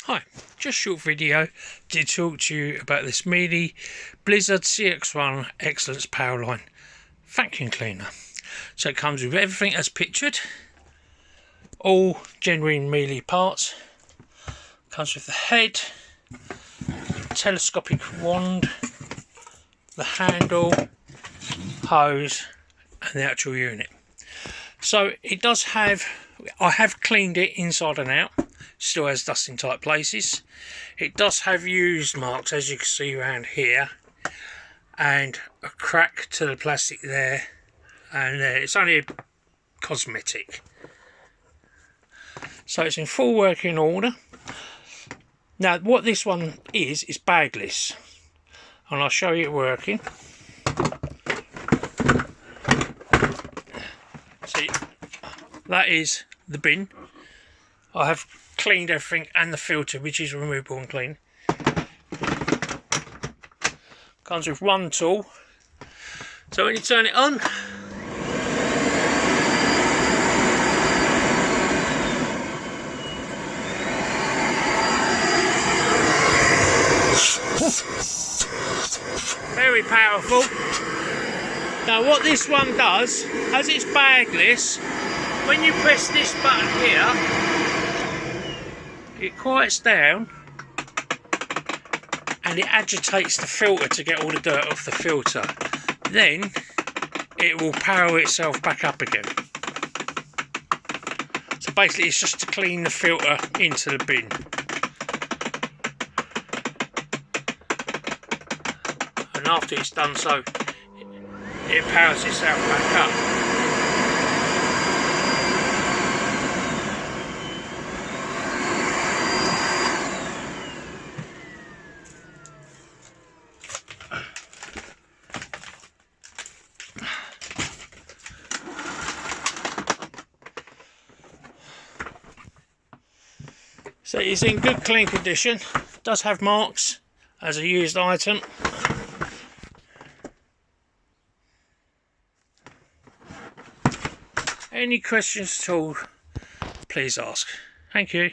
Hi, just a short video to talk to you about this MIELE Blizzard CX1 Excellence Powerline vacuum cleaner. So it comes with everything as pictured, all genuine MIELE parts. Comes with the head, telescopic wand, the handle, hose and the actual unit. So it does have, I have cleaned it inside and out. Still has dust in tight places. It does have used marks, as you can see around here, and a crack to the plastic there and there. It's only cosmetic, so it's in full working order. Now what this one is bagless, and I'll show you it working. See, that is the bin. I have cleaned everything and the filter, which is removable and clean. Comes with one tool. So when you turn it on, very powerful. Now what this one does, as it's bagless, when you press this button here, it quiets down and it agitates the filter to get all the dirt off the filter. Then it will power itself back up again. So basically it's just to clean the filter into the bin. And after it's done so, it powers itself back up. So it's in good clean condition. Does have marks as a used item. Any questions at all, please ask. Thank you.